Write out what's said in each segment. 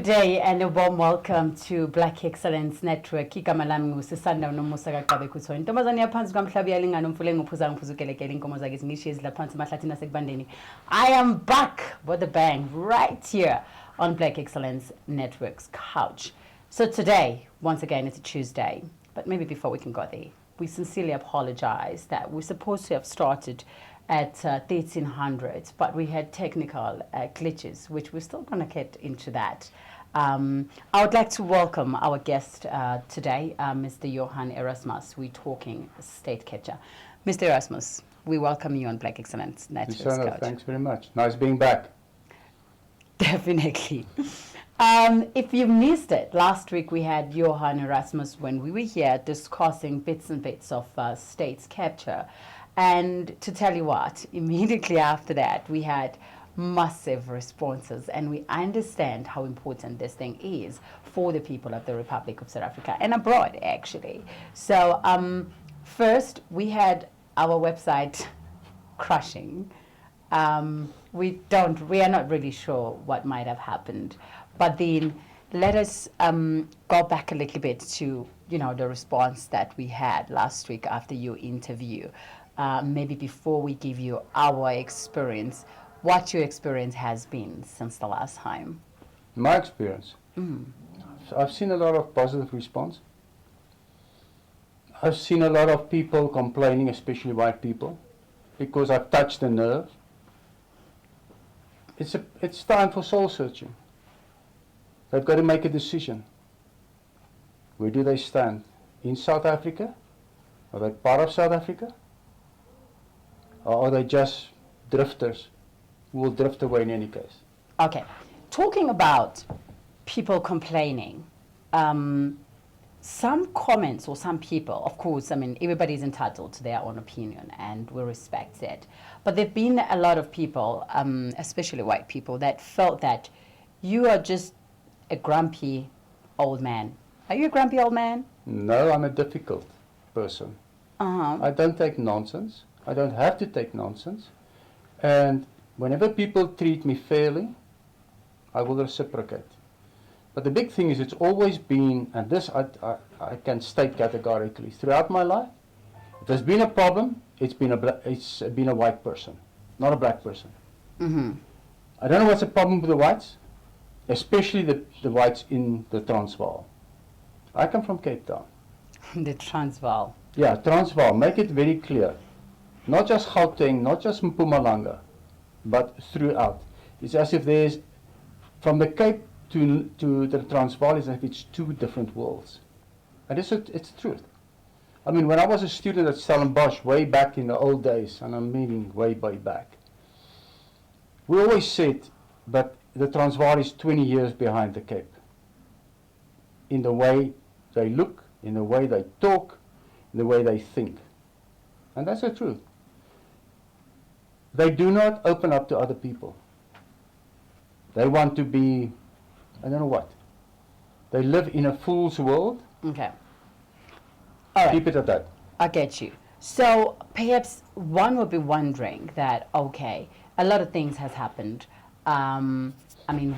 Good day and a warm welcome to Black Excellence Network. Igama lami ngusisanda nomusa kaGabe Kuthoni. Intombazane yaphansi kwamhlabi yalingana umfule ngophuza ngiphuzukele inkomo zakhe zingishiye ezilaphansi emahlathini asekubandeni. I am back with a bang right here on Black Excellence Network's couch. So today, once again, it's a Tuesday. But maybe before we can go there, we sincerely apologize that we're supposed to have started at 1300, but we had technical glitches, which we're still going to get into that. I would like to welcome our guest today, Mr. Johan Erasmus. We're talking state capture. Mr. Erasmus, we welcome you on Black Excellence Network. Thanks very much. Nice being back. Definitely. If you missed it, last week we had Johan Erasmus when we were here discussing bits and bits of states capture. And to tell you what, immediately after that, we had massive responses, and we understand how important this thing is for the people of the Republic of South Africa and abroad, actually. So first, we had our website crashing. We are not really sure what might have happened, but then let us go back a little bit to the response that we had last week after your interview. Maybe before we give you our experience, what your experience has been since the last time. My experience? So I've seen a lot of positive response. I've seen a lot of people complaining, especially white people, because I've touched the nerve. It's time for soul searching. They've got to make a decision. Where do they stand? In South Africa? Are they part of South Africa? Or are they just drifters who will drift away in any case? Okay. Talking about people complaining, some comments or some people, of course, everybody's entitled to their own opinion and we respect it. But there have been a lot of people, especially white people, that felt that you are just a grumpy old man. Are you a grumpy old man? No, I'm a difficult person. I don't take nonsense. I don't have to take nonsense. And whenever people treat me fairly, I will reciprocate. But the big thing is it's always been, and this I can state categorically, throughout my life, if there's been a problem, it's been a white person, not a black person. I don't know what's the problem with the whites, especially the whites in the Transvaal. I come from Cape Town. The Transvaal. Yeah, Transvaal, make it very clear. Not just Gauteng, not just Mpumalanga, but throughout. It's as if there's, from the Cape to the Transvaal, it's as if it's two different worlds. And it's the truth. When I was a student at Stellenbosch way back in the old days, and I'm meaning way back, we always said that the Transvaal is 20 years behind the Cape. In the way they look, in the way they talk, in the way they think. And that's the truth. They do not open up to other people. They want to be, I don't know what. They live in a fool's world. Okay. All right. Keep it at that. I get you. So perhaps one would be wondering that, okay, a lot of things has happened.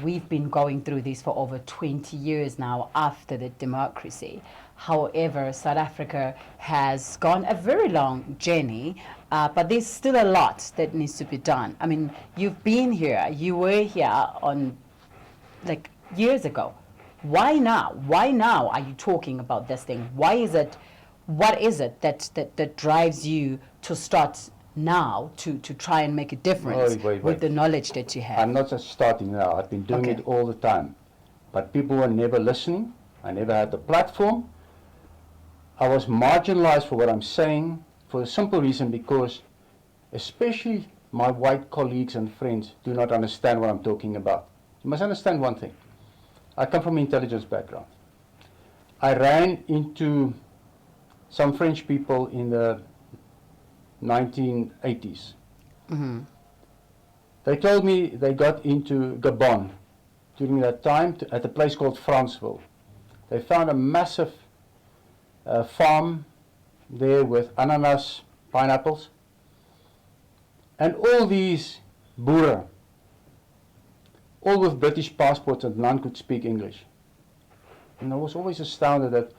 We've been going through this for over 20 years now after the democracy. However, South Africa has gone a very long journey, but there's still a lot that needs to be done. You've been here, you were here on years ago. Why now? Why now are you talking about this thing? What is it that drives you to start now to try and make a difference with the knowledge that you have? I'm not just starting now. I've been doing it all the time. But people were never listening. I never had the platform. I was marginalized for what I'm saying for the simple reason because especially my white colleagues and friends do not understand what I'm talking about. You must understand one thing. I come from an intelligence background. I ran into some French people in the 1980s. They told me they got into Gabon during that time at a place called Franceville. They found a massive farm there with ananas, pineapples, and all these boere all with British passports, and none could speak English. And I was always astounded that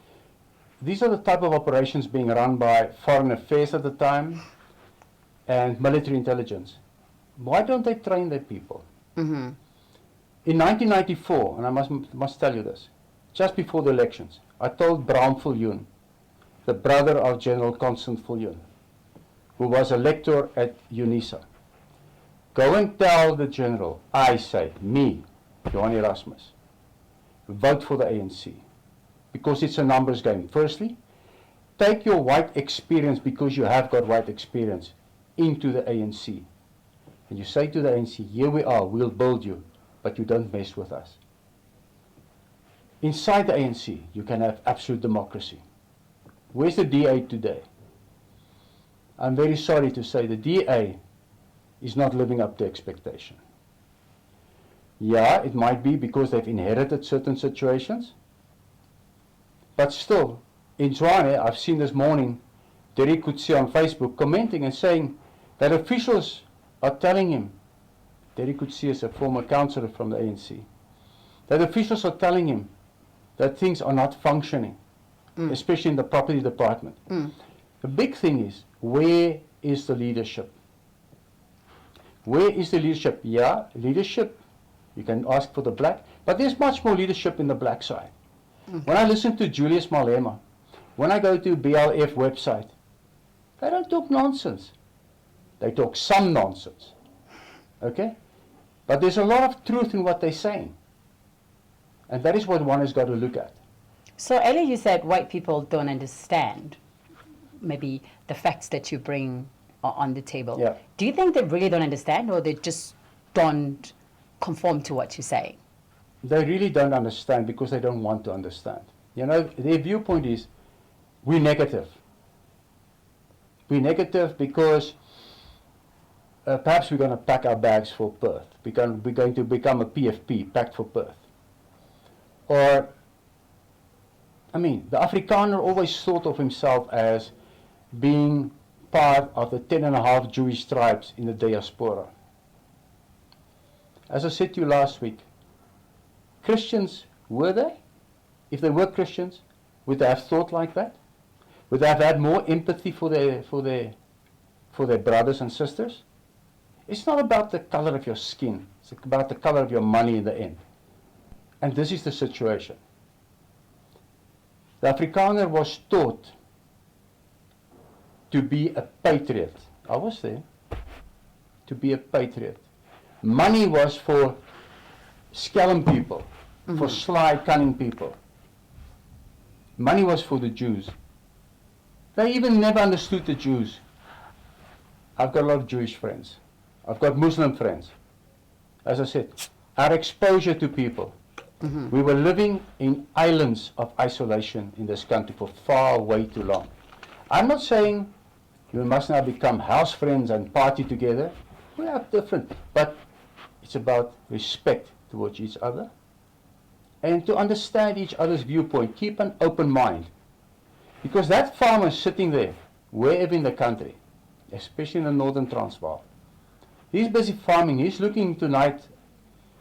these are the type of operations being run by Foreign Affairs at the time and military intelligence. Why don't they train their people? Mm-hmm. In 1994, and I must tell you this, just before the elections, I told Bram Viljoen, the brother of General Constant Viljoen, who was a lecturer at UNISA, go and tell the general, I say, me, Johan Erasmus, vote for the ANC, because it's a numbers game. Firstly, take your white experience, because you have got white experience, into the ANC. And you say to the ANC, here we are, we'll build you, but you don't mess with us. Inside the ANC, you can have absolute democracy. Where's the DA today? I'm very sorry to say the DA is not living up to expectation. Yeah, it might be because they've inherited certain situations, but still, in Tshwane, I've seen this morning, Derek Coetzee on Facebook commenting and saying that officials are telling him, Derek Coetzee is a former councillor from the ANC, that officials are telling him that things are not functioning, especially in the property department. The big thing is, where is the leadership? Where is the leadership? Yeah, leadership, you can ask for the black, but there's much more leadership in the black side. When I listen to Julius Malema, when I go to BLF website, they don't talk nonsense. They talk some nonsense. Okay? But there's a lot of truth in what they're saying. And that is what one has got to look at. So earlier you said white people don't understand maybe the facts that you bring on the table. Yeah. Do you think they really don't understand, or they just don't conform to what you say? They really don't understand because they don't want to understand. You know, their viewpoint is, we're negative. We're negative because perhaps we're going to pack our bags for Perth. We're going to become a PFP, packed for Perth. Or, I mean, the Afrikaner always thought of himself as being part of the 10.5 Jewish tribes in the diaspora. As I said to you last week, Christians, were they? If they were Christians, would they have thought like that? Would they have had more empathy for their brothers and sisters? It's not about the color of your skin. It's about the color of your money in the end. And this is the situation. The Afrikaner was taught to be a patriot. I was there. To be a patriot. Money was for scallum people, for sly, cunning people. Money was for the Jews. They even never understood the Jews. I've got a lot of Jewish friends. I've got Muslim friends. As I said, our exposure to people. We were living in islands of isolation in this country for far way too long. I'm not saying you must now become house friends and party together. We are different, but it's about respect towards each other and to understand each other's viewpoint. Keep an open mind. Because that farmer sitting there, wherever in the country, especially in the northern Transvaal, he's busy farming. He's looking tonight,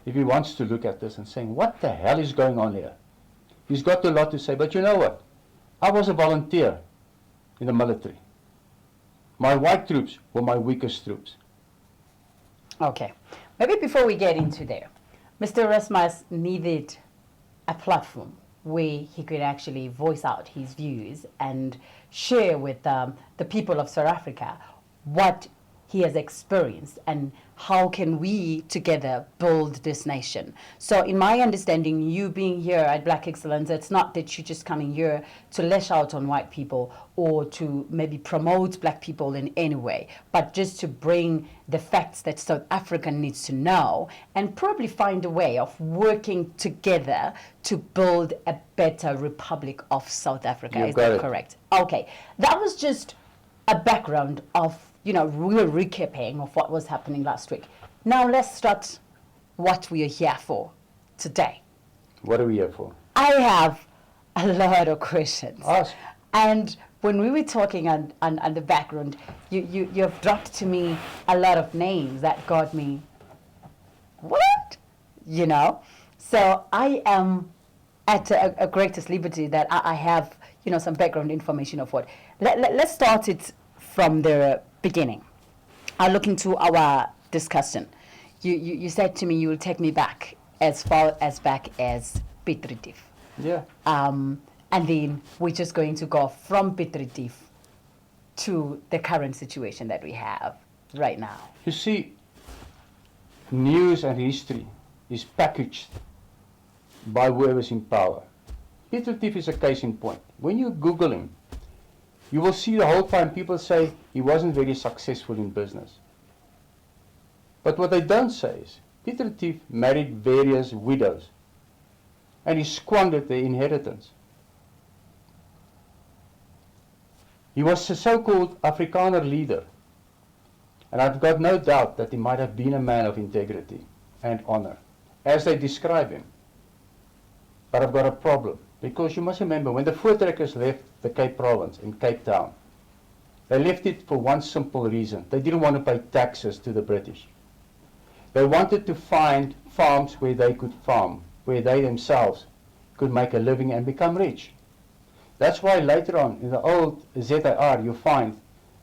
if he wants to look at this, and saying, what the hell is going on here? He's got a lot to say, but you know what? I was a volunteer in the military. My white troops were my weakest troops. Okay. Maybe before we get into there, Mr. Erasmus needed a platform where he could actually voice out his views and share with the people of South Africa what he has experienced and how can we together build this nation. So in my understanding, you being here at Black Excellence, it's not that you're just coming here to lash out on white people or to maybe promote black people in any way, but just to bring the facts that South Africa needs to know and probably find a way of working together to build a better Republic of South Africa. Is that correct? Okay. That was just a background of, real recapping of what was happening last week. Now let's start what we are here for today. What are we here for? I have a lot of questions. Ask. And when we were talking on the background, you've dropped to me a lot of names that got me, what? you know. So I am at a greatest liberty that I have, you know, some background information of what. Let's start it from the beginning. I'll look into our discussion. You said to me you will take me back as far as back as Piet Retief. Yeah. And then we're just going to go from Piet Retief to the current situation that we have right now. You see, news and history is packaged by whoever's in power. Piet Retief is a case in point. When you Google him, you will see the whole time people say he wasn't very successful in business. But what they don't say is, Piet Retief married various widows and he squandered their inheritance. He was a so-called Afrikaner leader, and I've got no doubt that he might have been a man of integrity and honor, as they describe him. But I've got a problem, because you must remember, when the Voortrekkers left the Cape Province in Cape Town, they left it for one simple reason. They didn't want to pay taxes to the British. They wanted to find farms where they could farm, where they themselves could make a living and become rich. That's why later on in the old ZAR you find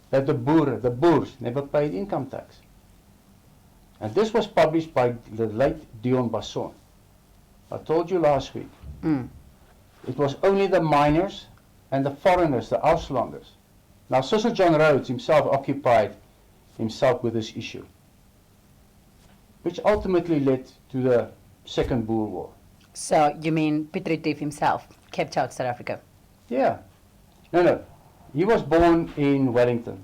that the Boers never paid income tax. And this was published by the late Dion Basson. I told you last week. It was only the miners and the foreigners, the Auslanders. Now Cecil John Rhodes himself occupied himself with this issue, which ultimately led to the Second Boer War. So you mean Piet Retief himself kept out South Africa? Yeah. No. He was born in Wellington.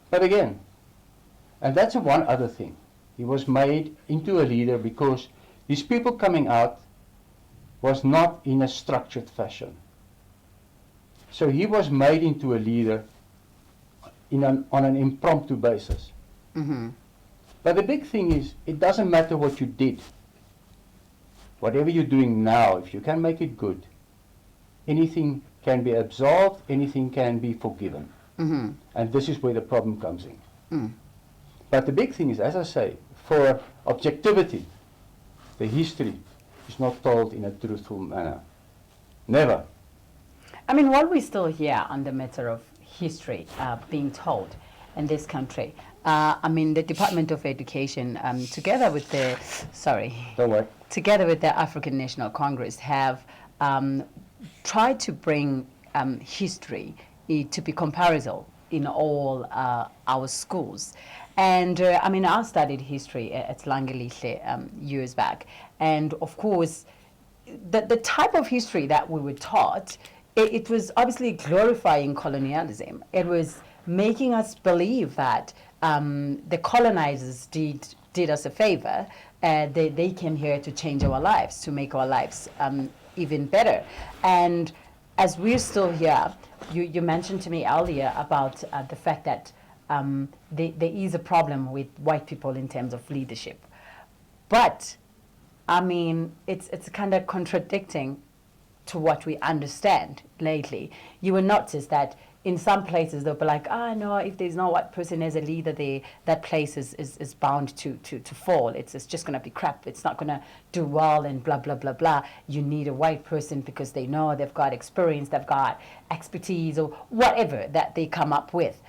But again, and that's one other thing. He was made into a leader because these people coming out was not in a structured fashion. So he was made into a leader on an impromptu basis. Mm-hmm. But the big thing is, it doesn't matter what you did. Whatever you're doing now, if you can make it good, anything can be absolved, anything can be forgiven. Mm-hmm. And this is where the problem comes in. Mm. But the big thing is, as I say, for objectivity, the history is not told in a truthful manner. Never. I mean, while we're still here on the matter of history being told in this country, I mean, the Department of Education, together with the, Don't worry. together with the African National Congress, have tried to bring history to be comparable in all our schools. And I mean, I studied history at Langelihle years back. And of course, the type of history that we were taught, it was obviously glorifying colonialism. It was making us believe that the colonizers did us a favor. They came here to change our lives, to make our lives even better. And as we're still here, you mentioned to me earlier about the fact that there is a problem with white people in terms of leadership. But, I mean, it's kind of contradicting to what we understand lately. You will notice that in some places they'll be like, no, if there's no white person as a leader there, that place is bound to fall. It's just going to be crap. It's not going to do well and blah, blah, blah, blah. You need a white person because they know they've got experience, they've got expertise or whatever that they come up with.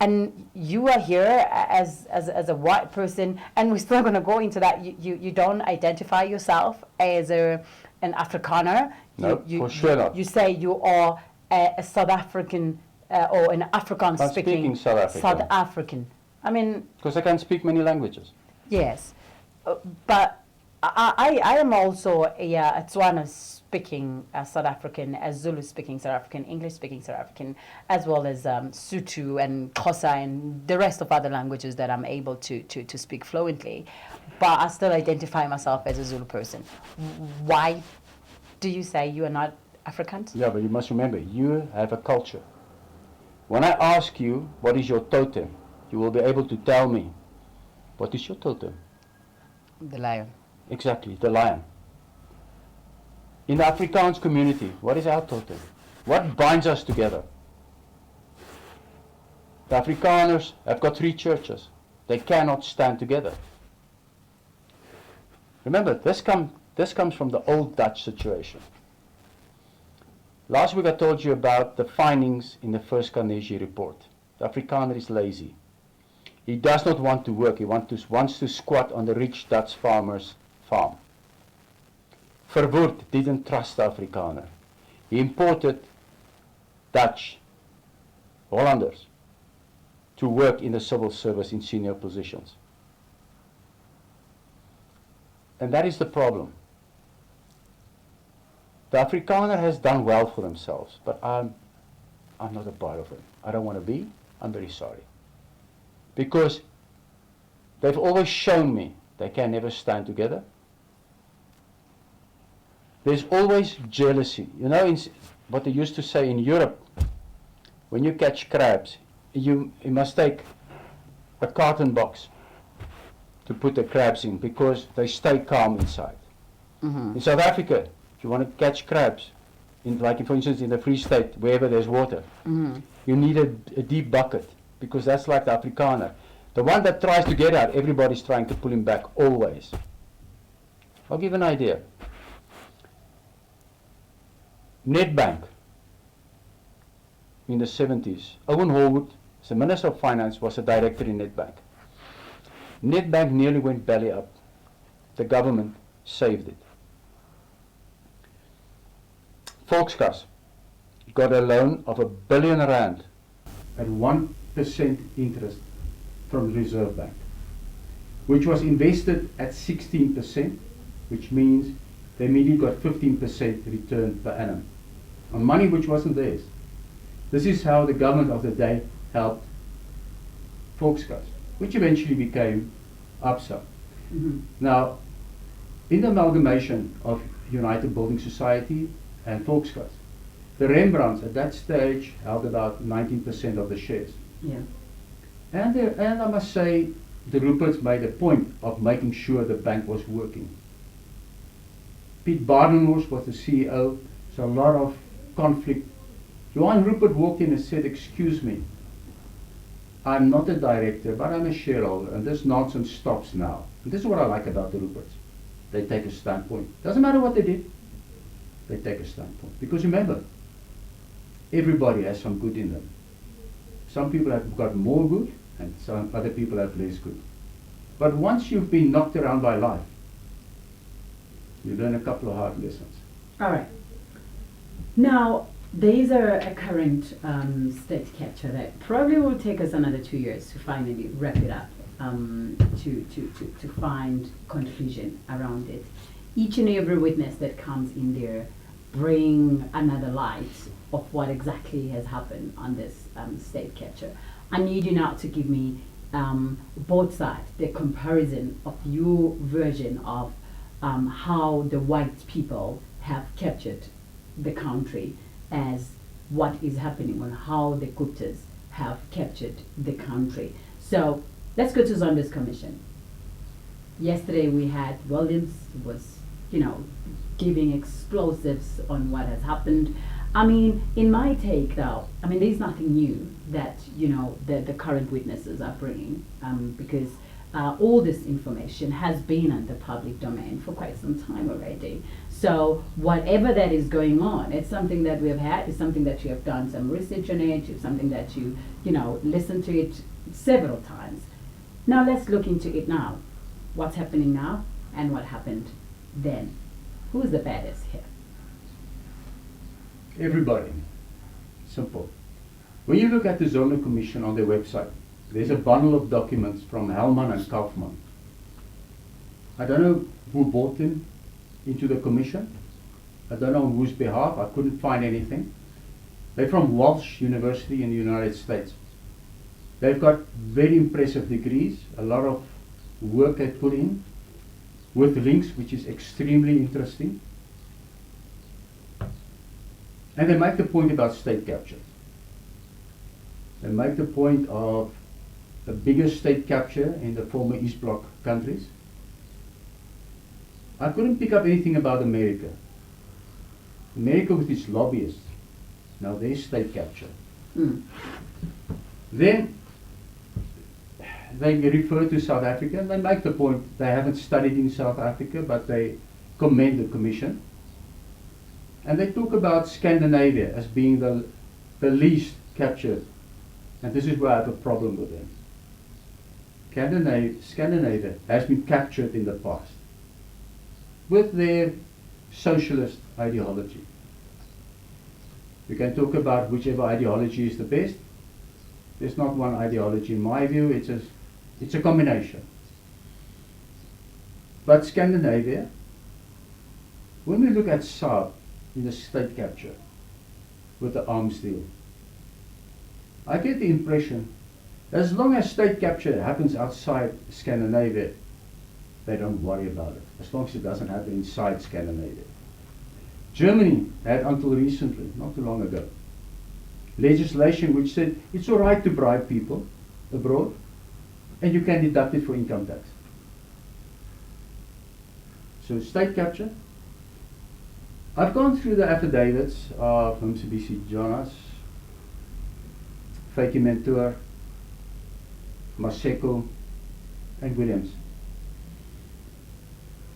And you are here as a white person, and we're still going to go into that. You don't identify yourself as an Afrikaner. No, for sure not. You say you are a South African or an Afrikaans-speaking South African. I mean... Because I can speak many languages. Yes. But I am also a Tswana-speaking South African, a Zulu-speaking South African, English-speaking South African, as well as Sotho and Xhosa and the rest of other languages that I'm able to speak fluently. But I still identify myself as a Zulu person. Why do you say you are not Afrikaans? Yeah, but you must remember, you have a culture. When I ask you, what is your totem, you will be able to tell me, what is your totem? The lion. Exactly, the lion. In the Afrikaans community, what is our totem? What binds us together? The Afrikaners have got 3 churches. They cannot stand together. Remember, this comes from the old Dutch situation. Last week I told you about the findings in the first Carnegie report. The Afrikaner is lazy. He does not want to work. He wants to squat on the rich Dutch farmer's farm. Verwoerd didn't trust the Afrikaner. He imported Dutch, Hollanders, to work in the civil service in senior positions. And that is the problem. The Afrikaner has done well for themselves, but I'm not a part of it. I don't want to be. I'm very sorry. Because they've always shown me they can never stand together. There's always jealousy. You know, what they used to say in Europe, when you catch crabs, you must take a carton box to put the crabs in because they stay calm inside. Mm-hmm. In South Africa, if you want to catch crabs, for instance in the Free State, wherever there's water, Mm-hmm. you need a deep bucket because that's like the Afrikaner. The one that tries to get out, everybody's trying to pull him back always. I'll give an idea. Nedbank in the 70s, Owen Horwood, the Minister of Finance, was a director in Nedbank. Nedbank nearly went belly up. The government saved it. Volkskas got a loan of R1 billion at 1% interest from the Reserve Bank, which was invested at 16%, which means they immediately got 15% return per annum on money which wasn't theirs. This is how the government of the day helped Volkskas, which eventually became Absa. Mm-hmm. Now, in the amalgamation of United Building Society and Volkskas, the Rembrandts at that stage held about 19% of the shares. Yeah. And I must say, the Ruperts made a point of making sure the bank was working. Piet Badenhorst was the CEO, so a lot of conflict. Johan Rupert walked in and said, "Excuse me, I'm not a director, but I'm a shareholder, and this nonsense stops now." And this is what I like about the Ruperts. They take a standpoint. Doesn't matter what they did, they take a standpoint. Because remember, everybody has some good in them. Some people have got more good, and some other people have less good. But once you've been knocked around by life, you learn a couple of hard lessons. All right. Now, there is a current state capture that probably will take us another 2 years to finally wrap it up, to find conclusion around it. Each and every witness that comes in there bring another light of what exactly has happened on this state capture. I need you now to give me both sides, the comparison of your version of how the white people have captured the country as what is happening and how the Guptas have captured the country. So let's go to Zonder's commission. Yesterday we had Williams was, giving explosives on what has happened. I mean, in my take though, there's nothing new that, the current witnesses are bringing, because all this information has been in the public domain for quite some time already. So whatever that is going on, it's something that we have had, it's something that you have done some research on it, it's something that you listened to it several times. Now let's look into it now. What's happening now and what happened then? Who's the baddest here? Everybody. Simple. When you look at the Zoner Commission on their website, there's a bundle of documents from Hellman and Kaufman. I don't know who brought them into the commission. I don't know on whose behalf. I couldn't find anything. They're from Walsh University in the United States. They've got very impressive degrees, a lot of work they put in, with links, which is extremely interesting. And they make the point about state capture. They make the point of the biggest state capture in the former East Bloc countries. I couldn't pick up anything about America. America with its lobbyists. Now there's state capture. Mm. Then they refer to South Africa, and they make the point they haven't studied in South Africa, but they commend the Commission. And they talk about Scandinavia as being the least captured. And this is where I have a problem with them. Scandinavia has been captured in the past with their socialist ideology. We can talk about whichever ideology is the best. There's not one ideology in my view, it's a combination. But Scandinavia, when we look at Saab in the state capture with the arms deal, I get the impression as long as state capture happens outside Scandinavia, they don't worry about it, as long as it doesn't happen inside Scandinavia. Germany had until recently, not too long ago, legislation which said it's all right to bribe people abroad and you can deduct it for income tax. So state capture. I've gone through the affidavits of Mitsubishi Jonas, Faki Mentor, Maseko, and Williams.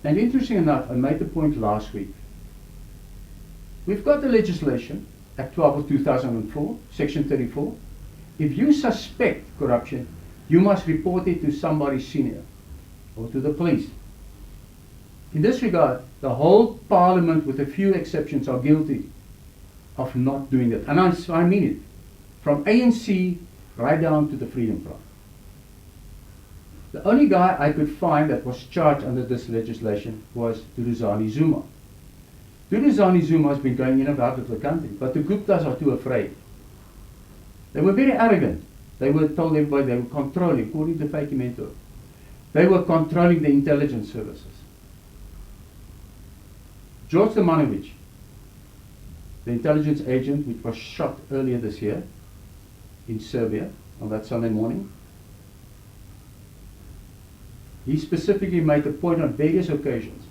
And interesting enough, I made the point last week. We've got the legislation, Act 12 of 2004, Section 34. If you suspect corruption, you must report it to somebody senior or to the police. In this regard, the whole Parliament, with a few exceptions, are guilty of not doing it. And I mean it. From ANC right down to the Freedom Front. The only guy I could find that was charged under this legislation was Duruzani Zuma. Duruzani Zuma has been going in and out of the country, but the Guptas are too afraid. They were very arrogant. They were told everybody they were controlling, according to Faki Mentor. They were controlling the intelligence services. George Stemanovich, the intelligence agent which was shot earlier this year in Serbia on that Sunday morning, he specifically made the point on various occasions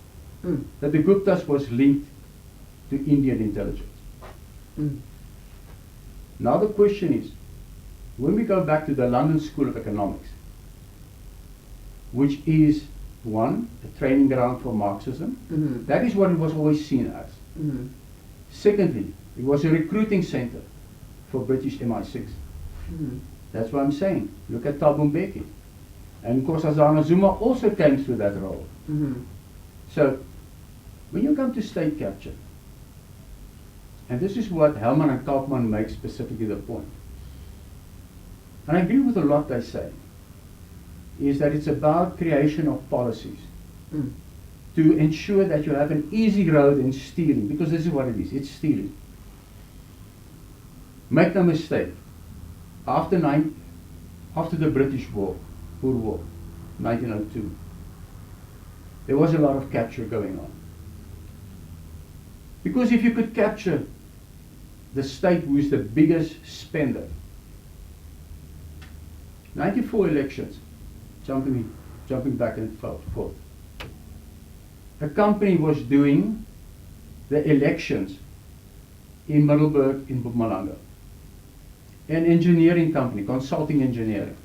that the Guptas was linked to Indian intelligence. Now the question is, when we go back to the London School of Economics, which is one, a training ground for Marxism, that is what it was always seen as. Secondly, it was a recruiting center for British MI6. That's what I'm saying. Look at Thabo Mbeki. And Nkosazana Zuma also came through that role. So, when you come to state capture, and this is what Hellman and Kaufman make specifically the point, and I agree with a lot they say, is that it's about creation of policies to ensure that you have an easy road in stealing, because this is what it is, it's stealing. Make no mistake, after the British War, Boer War, 1902, there was a lot of capture going on. Because if you could capture the state who is the biggest spender, 94 elections, jumping back and forth. A company was doing the elections in Middelburg in Mpumalanga. An engineering company, consulting engineering.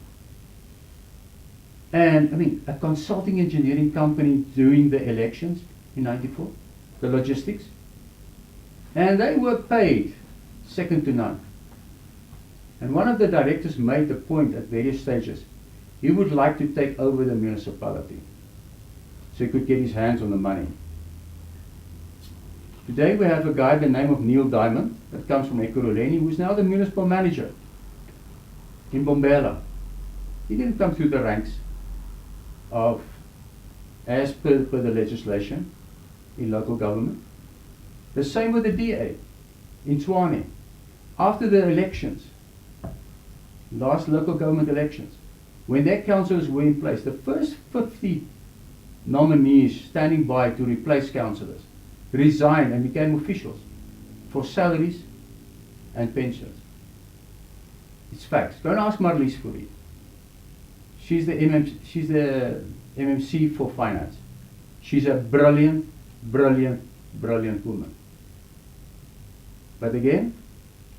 And I mean, a consulting engineering company doing the elections in 94, the logistics. And they were paid second to none. And one of the directors made the point at various stages, he would like to take over the municipality so he could get his hands on the money. Today we have a guy by the name of Neil Diamond that comes from Ekurhuleni, who is now the municipal manager in Bombela. He didn't come through the ranks of, as per the legislation in local government. The same with the DA in Tshwane. After the elections, last local government elections, when their councillors were in place, the first 50 nominees standing by to replace councillors resigned and became officials for salaries and pensions. It's facts. Go and ask Marlies Fourie. She's the MMC for finance. She's a brilliant, brilliant, brilliant woman. But again,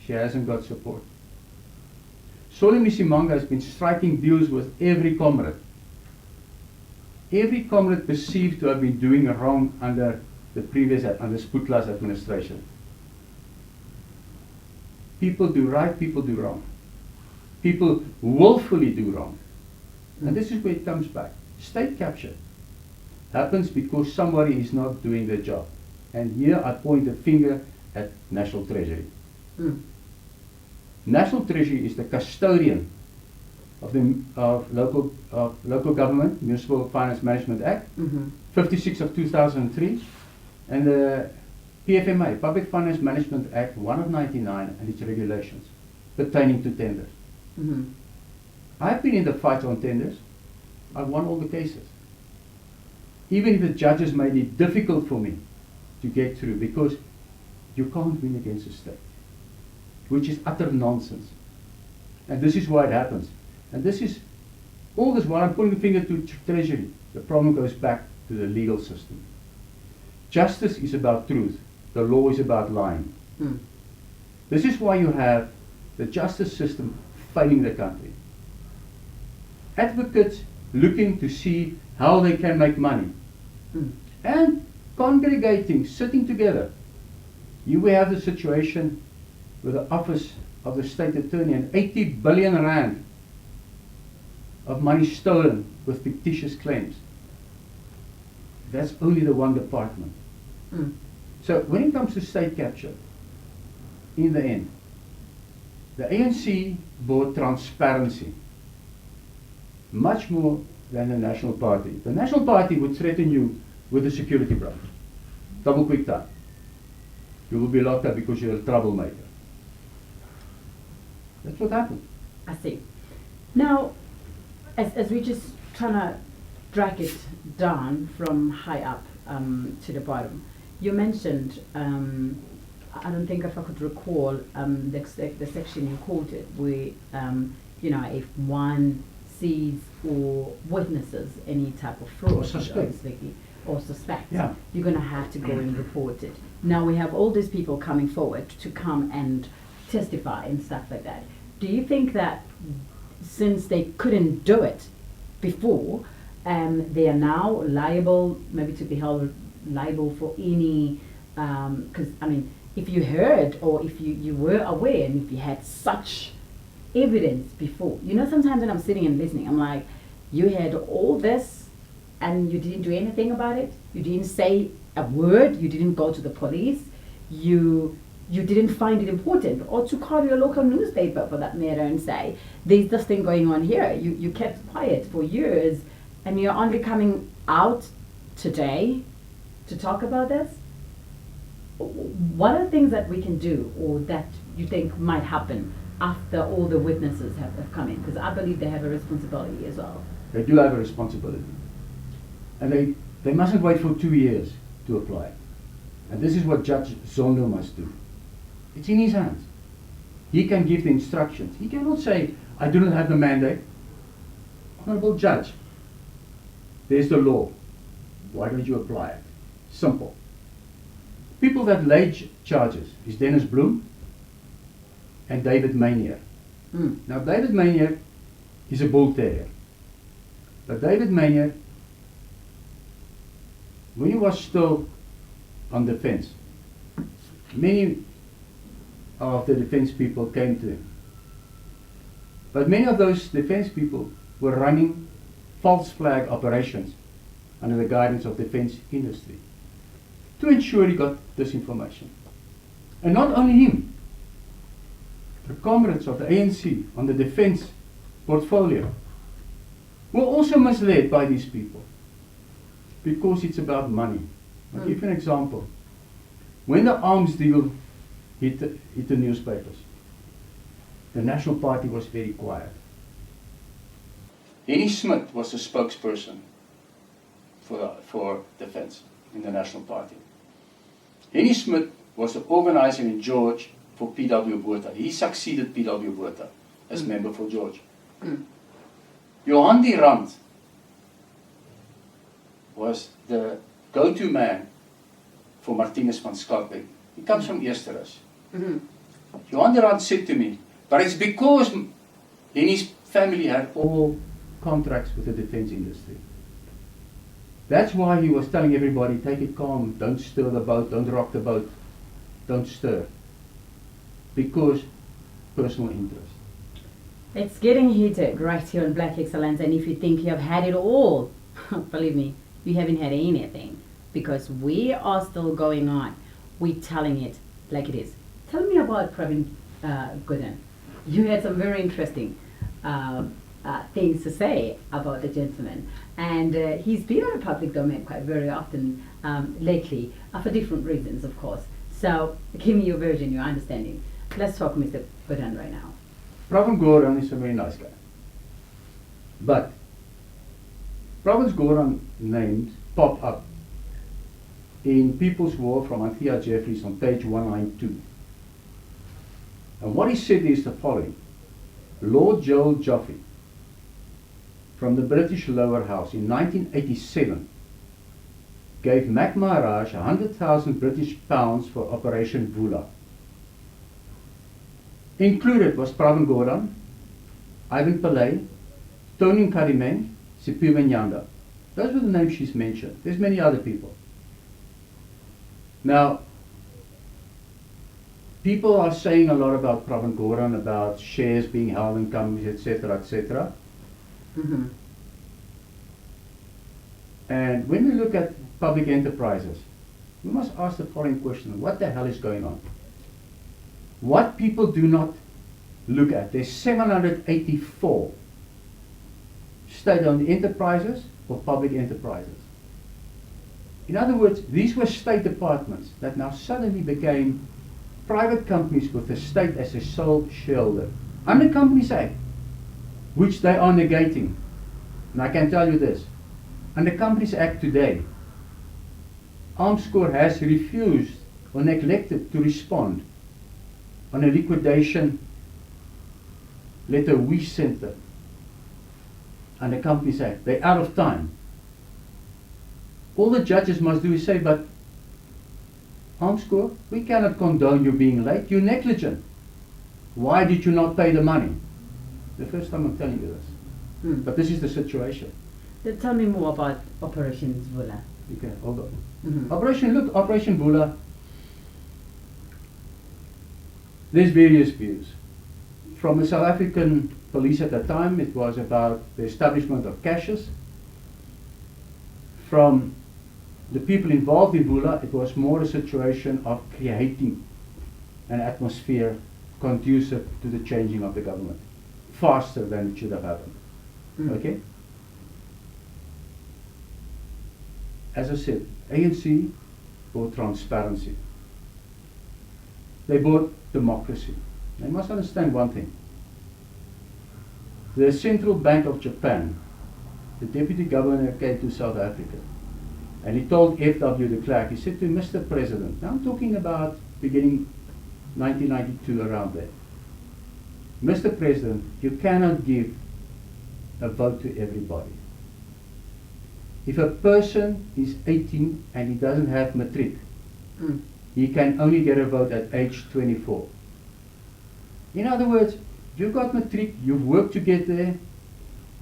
she hasn't got support. Solly Misimanga has been striking deals with every comrade. Every comrade perceived to have been doing wrong under the previous, under Sputla's administration. People do right, people do wrong. People willfully do wrong. And this is where it comes back. State capture happens because somebody is not doing their job. And here I point the finger at National Treasury. National Treasury is the custodian of the local government, Municipal Finance Management Act, 56 of 2003, and the PFMA, Public Finance Management Act 1 of 99, and its regulations pertaining to tenders. I've been in the fight on tenders. I've won all the cases. Even if the judges made it difficult for me to get through, because you can't win against the state, which is utter nonsense. And this is why it happens. And this is, all this while I'm putting the finger to Treasury, the problem goes back to the legal system. Justice is about truth. The law is about lying. This is why you have the justice system failing the country. Advocates looking to see how they can make money. And congregating, sitting together. You will have the situation with the office of the state attorney and 80 billion rand of money stolen with fictitious claims. That's only the one department. So when it comes to state capture, in the end, the ANC brought transparency much more than the National Party. The National Party would threaten you with a security branch. Double quick time. You will be locked up because you're a troublemaker. That's what happened. I see. Now, as we just trying to drag it down from high up to the bottom, you mentioned, I don't think if I could recall the section you quoted where, you know, if one sees or witnesses any type of fraud or suspects, yeah, you're going to have to go and report it. Now we have all these people coming forward to come and testify and stuff like that. Do you think that since they couldn't do it before, they are now liable, maybe to be held liable for any, because I mean, if you heard or if you were aware and if you had such evidence before, you know, sometimes when I'm sitting and listening, I'm like, you had all this and you didn't do anything about it, you didn't say a word, you didn't go to the police, you didn't find it important, or to call your local newspaper for that matter and say, there's this thing going on here. You kept quiet for years and you're only coming out today to talk about this. What are the things that we can do or that you think might happen after all the witnesses have come in? Because I believe they have a responsibility as well. They do have a responsibility. And they mustn't wait for 2 years to apply. And this is what Judge Zondo must do. It's in his hands. He can give the instructions. He cannot say, I do not have the mandate. Honorable Judge, there's the law. Why don't you apply it? Simple. People that laid charges is Dennis Bloem and David Maynier. Now David Maynier is a bull terrier. But David Maynier, when he was still on defense, many of the defense people came to him. But many of those defense people were running false flag operations under the guidance of defense industry to ensure he got this information. And not only him, the comrades of the ANC on the defense portfolio were also misled by these people because it's about money. I'll give you an example. When the arms deal hit the newspapers, the National Party was very quiet. Henny Smith was the spokesperson for defense in the National Party. Henny Smith was the organizer in George for P.W. Botha. He succeeded P.W. Botha as member for George. Johan die Rand was the go-to man for Martinus van Schalkwyk. He comes from Eersterus. Johan die Rand said to me, but it's because Then his family had all contracts with the defense industry. That's why he was telling everybody, take it calm, don't stir the boat, don't rock the boat, don't stir. Because personal interest. It's getting heated right here on Black Excellence, and if you think you have had it all, believe me, you haven't had anything, because we are still going on. We're telling it like it is. Tell me about Pravin Gooden. You had some very interesting things to say about the gentleman, and he's been on the public domain quite very often lately, for different reasons, of course. So give me your version, your understanding. Let's talk Mr. Gooden right now. Pravin Gordhan is a very nice guy. But Pravin Gordhan names pop up in People's War from Anthea Jeffries on page 192. And what he said is the following. Lord Joel Joffe from the British Lower House in 1987 gave Mac Maharaj 100,000 British pounds for Operation Vula. Included was Pravin Gordhan, Ivan Pillay, Tony Karimeng, Siphiwe Nyanda. Those were the names she's mentioned. There's many other people. Now, people are saying a lot about Pravin Gordhan, about shares being held in companies, etc., etc. Mm-hmm. And when we look at public enterprises, we must ask the following question: what the hell is going on? What people do not look at, there's 784 state-owned enterprises or public enterprises. In other words, these were state departments that now suddenly became private companies with the state as a sole shareholder under Companies Act, which they are negating. And I can tell you this, under Companies Act today, Armscor has refused or neglected to respond on a liquidation letter we sent them under Companies Act. They're out of time. All the judges must do is say, but Armscor, we cannot condone you being late. You're negligent. Why did you not pay the money? The first time I'm telling you this. But this is the situation. Tell me more about Operation Vula. Okay, hold on. Mm-hmm. Operation Vula, there's various views. From the South African police at the time, it was about the establishment of caches. From the people involved in Vula, it was more a situation of creating an atmosphere conducive to the changing of the government, faster than it should have happened. Okay? As I said, ANC bought transparency. They bought democracy. They must understand one thing. The Central Bank of Japan, the deputy governor came to South Africa, and he told F.W. de Klerk, he said to Mr. President, now I'm talking about beginning 1992, around there. Mr. President, you cannot give a vote to everybody. If a person is 18 and he doesn't have matric, he can only get a vote at age 24. In other words, you've got matric, you've worked to get there,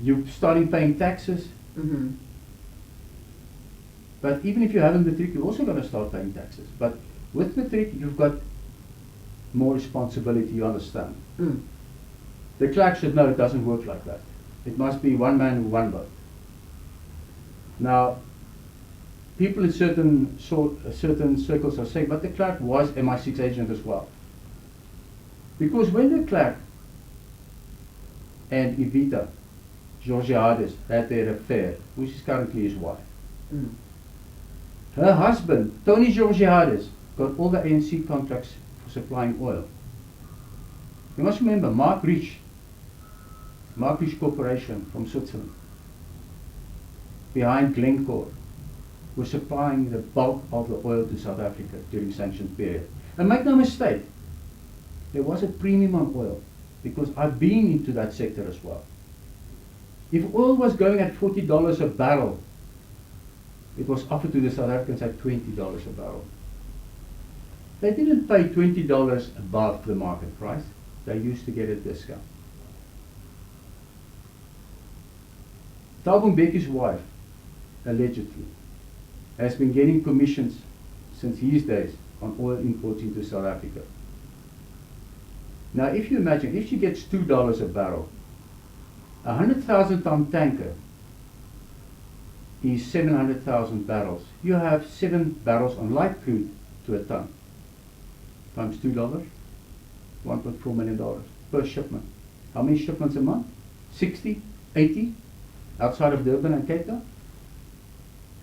you're starting paying taxes. Mm-hmm. But even if you haven't matric, you're also going to start paying taxes. But with matric, you've got more responsibility, you understand. The clerk should know it doesn't work like that. It must be one man, one vote. Now, people in certain circles are saying, but the clerk was MI6 agent as well. Because when the clerk and Evita Georgiades had their affair, which is currently his wife, her husband, Tony Georgiades, got all the ANC contracts for supplying oil. You must remember, Mark Rich Corporation from Switzerland, behind Glencore, was supplying the bulk of the oil to South Africa during sanctions period. And make no mistake, there was a premium on oil, because I've been into that sector as well. If oil was going at $40 a barrel, it was offered to the South Africans at $20 a barrel. They didn't pay $20 above the market price. They used to get a discount. Thabo Mbeki's wife, allegedly, has been getting commissions since his days on oil imports into South Africa. Now, if you imagine, if she gets $2 a barrel, a 100,000 ton tanker is 700,000 barrels. You have 7 barrels on light crude to a ton. Times $2, $1.4 million per shipment. How many shipments a month? 60, 80 outside of Durban and Cape Town?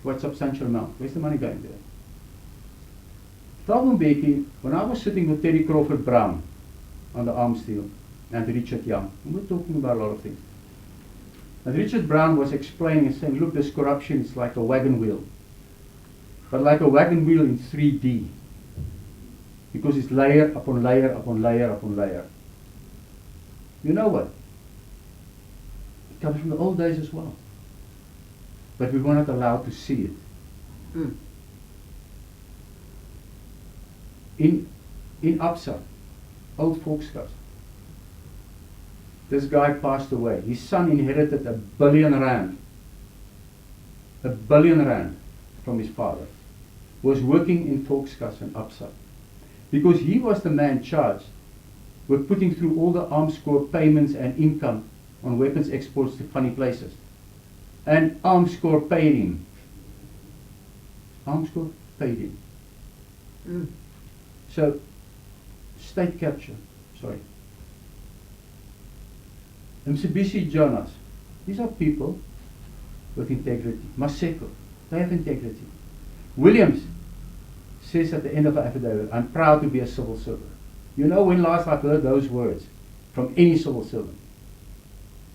What substantial amount? Where's the money going there? Thabo Mbeki, when I was sitting with Terry Crawford Brown on the arms deal and Richard Young, and we're talking about a lot of things. And Richard Brown was explaining and saying, look, this corruption is like a wagon wheel, but like a wagon wheel in 3D, because it's layer upon layer upon layer upon layer. You know what? It comes from the old days as well, but we were not allowed to see it. Mm. In Absa, old Volkskas, this guy passed away. His son inherited $1 billion. $1 billion from his father. Was working in Volkskas in Absa. Because he was the man charged with putting through all the arms corps payments and income on weapons exports to funny places. And arms corps paid him. Arms corps paid him. Mm. So, state capture, sorry. Mcebisi Jonas, these are people with integrity. Maseko, they have integrity. Williams says at the end of an affidavit, I'm proud to be a civil servant. You know when last I've heard those words from any civil servant?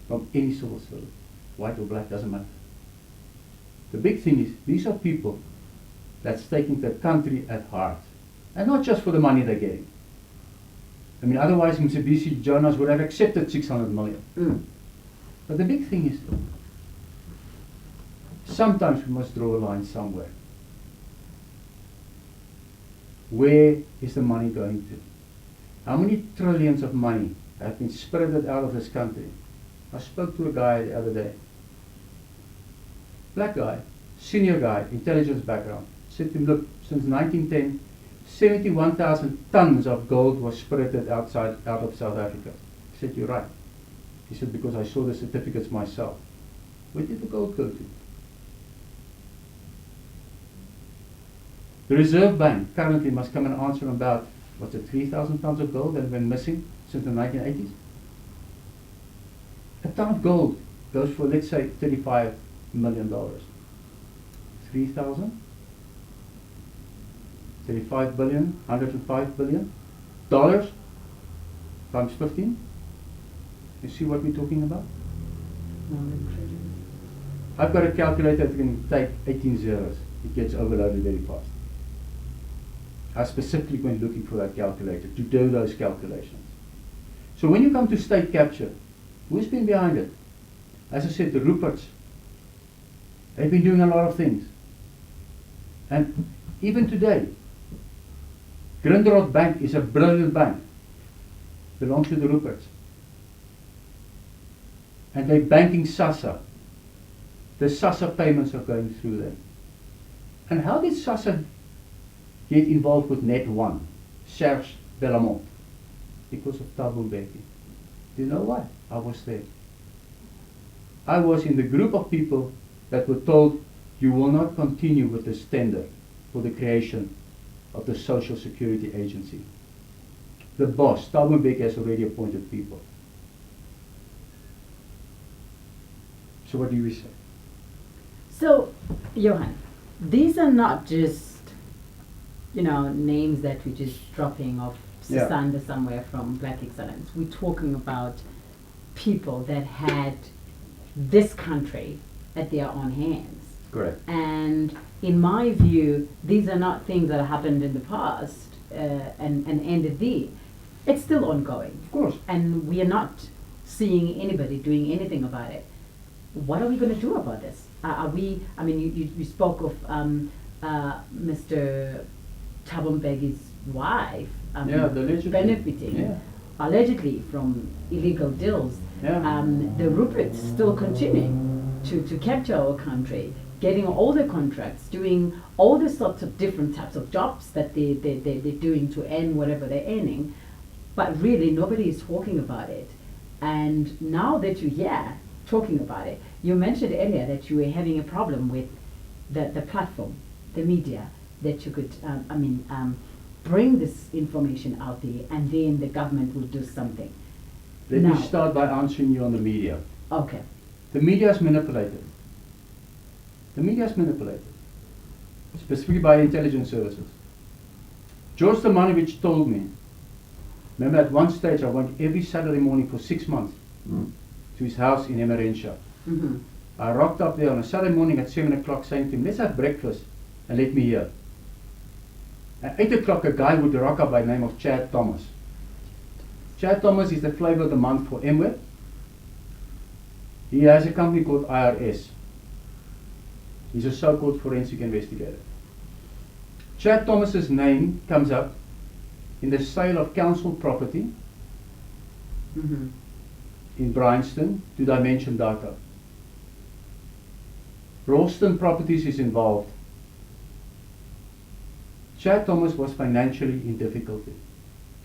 From any civil servant. White or black, doesn't matter. The big thing is, these are people that's taking the country at heart. And not just for the money they're getting. I mean, otherwise Mcebisi Jonas would have accepted 600 million. Mm. But the big thing is, sometimes we must draw a line somewhere. Where is the money going to? How many trillions of money have been spirited out of this country? I spoke to a guy the other day. Black guy, senior guy, intelligence background. Said to him, look, since 1910, 71,000 tons of gold was spirited out of South Africa. He said, you're right. He said, because I saw the certificates myself. Where did the gold go to? The Reserve Bank currently must come and answer about, what's it, 3,000 tons of gold that have been missing since the 1980s? A ton of gold goes for, let's say, $35 million. 3,000? 35 billion, 105 billion dollars times 15. You see what we're talking about? I've got a calculator that can take 18 zeros. It gets overloaded very fast. I specifically went looking for that calculator to do those calculations. So when you come to state capture, who's been behind it? As I said, the Ruperts. They've been doing a lot of things. And even today, Grindrod Bank is a brilliant bank. Belongs to the Ruperts. And they're banking SASSA. The SASSA payments are going through them. And how did SASSA get involved with Net 1? Serge Bellamont. Because of Thabo Mbeki. Do you know why? I was there. I was in the group of people that were told, you will not continue with this tender for the creation of the Social Security Agency. The boss, Thabo Mbeki, has already appointed people. So what do we say? So, Johan, these are not just, names that we're just dropping off Sisanda somewhere from Black Excellence. We're talking about people that had this country at their own hands. Correct. And in my view, these are not things that happened in the past and ended there. It's still ongoing. Of course. And we are not seeing anybody doing anything about it. What are we going to do about this? You spoke of Mr. Thabo Mbeki's wife benefiting allegedly from illegal deals. Yeah. The Rupert's still continuing. to capture our country, getting all the contracts, doing all the sorts of different types of jobs that they're doing to earn whatever they're earning, but really nobody is talking about it. And now that you're here talking about it, you mentioned earlier that you were having a problem with the platform, the media, that you could, bring this information out there and then the government will do something. Let Now- me start by answering you on the media. Okay. The media is manipulated. The media is manipulated, specifically by intelligence services. George Stamanovich told me, remember at one stage I went every Saturday morning for 6 months to his house in Emerentia. Mm-hmm. I rocked up there on a Saturday morning at 7 o'clock saying to him, let's have breakfast and let me hear. At 8 o'clock a guy would rock up by the name of Chad Thomas. Chad Thomas is the flavor of the month for MWeb. He has a company called IRS. He's a so-called forensic investigator. Chad Thomas's name comes up in the sale of council property Mm-hmm. in Bryanston to Dimension Data. Ralston Properties is involved. Chad Thomas was financially in difficulty.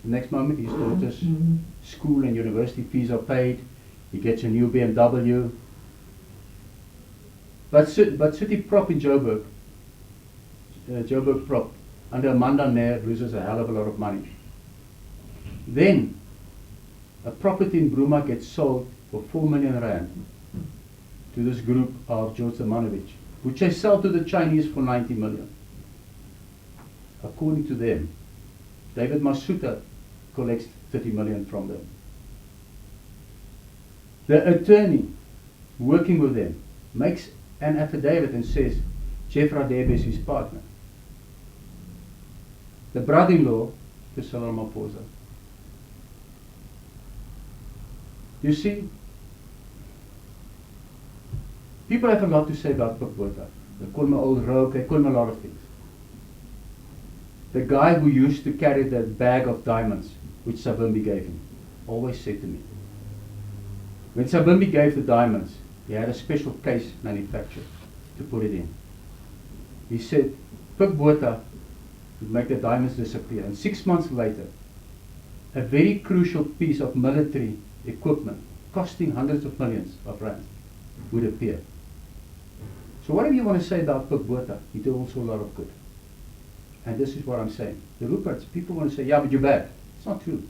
The next moment his daughter's school and university fees are paid. He gets a new BMW. But City Prop in Joburg, Joburg Prop, under Amanda Nair loses a hell of a lot of money. Then, a property in Bruma gets sold for 4 million rand to this group of George Stamanovich, which they sell to the Chinese for 90 million. According to them, David Masuta collects 30 million from them. The attorney working with them makes an affidavit and says Jeff Radebe is his partner. The brother-in-law to Cyril Ramaphosa. You see, people have a lot to say about Pukbota. They call me old rogue, they call me a lot of things. The guy who used to carry that bag of diamonds, which Savimbi gave him, always said to me, when Savimbi gave the diamonds, he had a special case manufactured to put it in. He said, Pukbota would make the diamonds disappear. And 6 months later, a very crucial piece of military equipment, costing hundreds of millions of rand, would appear. So whatever you want to say about Pukbota, he did also a lot of good. And this is what I'm saying. The Ruperts, people want to say, yeah, but you're bad. It's not true.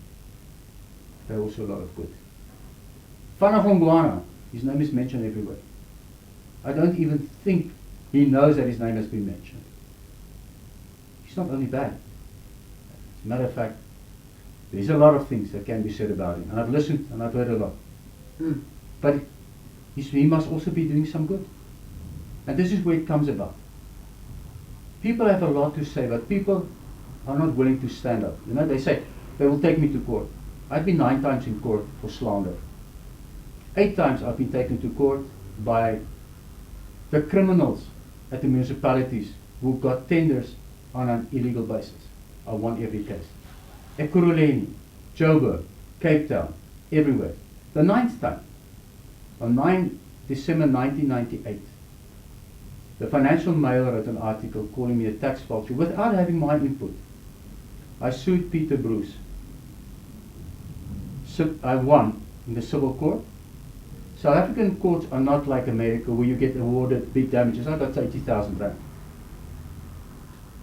They're also a lot of good. Fanagongwana, his name is mentioned everywhere. I don't even think he knows that his name has been mentioned. He's not only bad. As a matter of fact, there's a lot of things that can be said about him. And I've listened and I've heard a lot. Mm. But he must also be doing some good. And this is where it comes about. People have a lot to say, but people are not willing to stand up. You know, they say, they will take me to court. I've been 9 times in court for slander. 8 times I've been taken to court by the criminals at the municipalities who got tenders on an illegal basis. I won every case. Ekurhuleni, Joburg, Cape Town, everywhere. The 9th time, on 9 December 1998, the Financial Mail wrote an article calling me a tax vulture without having my input. I sued Peter Bruce. So I won in the civil court. South African courts are not like America where you get awarded big damages. I got 80,000 rand.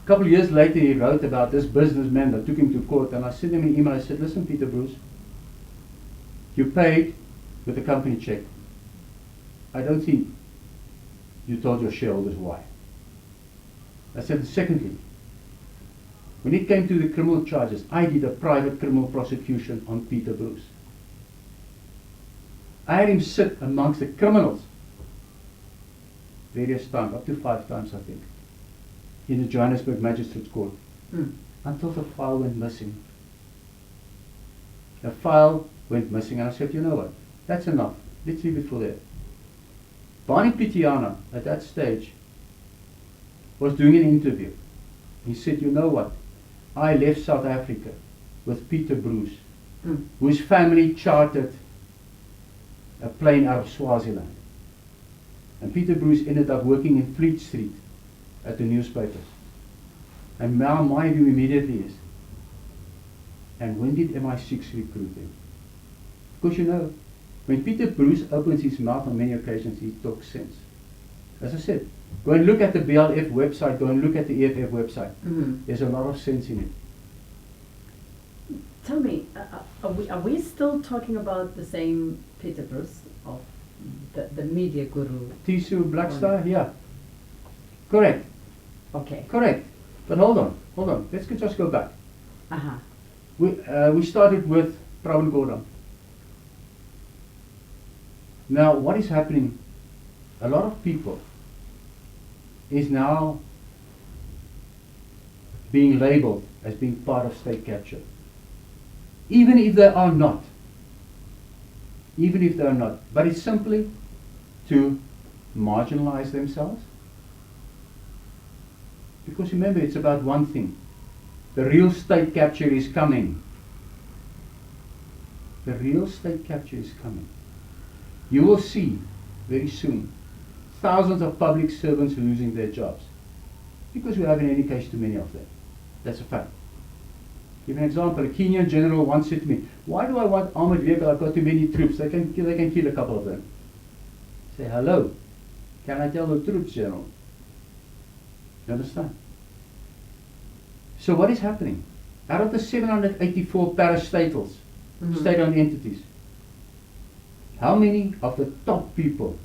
A couple of years later he wrote about this businessman that took him to court, and I sent him an email. I said, listen, Peter Bruce, you paid with a company check. I don't think you told your shareholders why. I said, secondly, when it came to the criminal charges, I did a private criminal prosecution on Peter Bruce. I had him sit amongst the criminals various times, up to 5 times I think, in the Johannesburg Magistrates Court, until the file went missing. The file went missing, and I said, you know what, that's enough, let's leave it for there. Barney Pitiana, at that stage, was doing an interview. He said, you know what, I left South Africa with Peter Bruce, whose family chartered a plane out of Swaziland. And Peter Bruce ended up working in Fleet Street at the newspapers. And now my view immediately is, and when did MI6 recruit him? Because you know, when Peter Bruce opens his mouth on many occasions, he talks sense. As I said, go and look at the BLF website, go and look at the EFF website. There's a lot of sense in it. Tell me, are we still talking about the same Peter Bruce of the media guru? Tisu Blackstar, yeah. Correct. Okay. Correct. But hold on. Let's just go back. Uh-huh. We started with Pravin Gordon. Now, what is happening? A lot of people is now being labeled as being part of state capture. Even if they are not. Even if they are not. But it's simply to marginalize themselves. Because remember, it's about one thing. The real state capture is coming. The real state capture is coming. You will see very soon thousands of public servants losing their jobs. Because we have in any case too many of them. That's a fact. Give an example. A Kenyan general once said to me, why do I want armored vehicle? I've got too many troops. They can kill a couple of them. Say, hello. Can I tell the troops, general? You understand? So what is happening? Out of the 784 parastatals, state-owned entities, how many of the top people,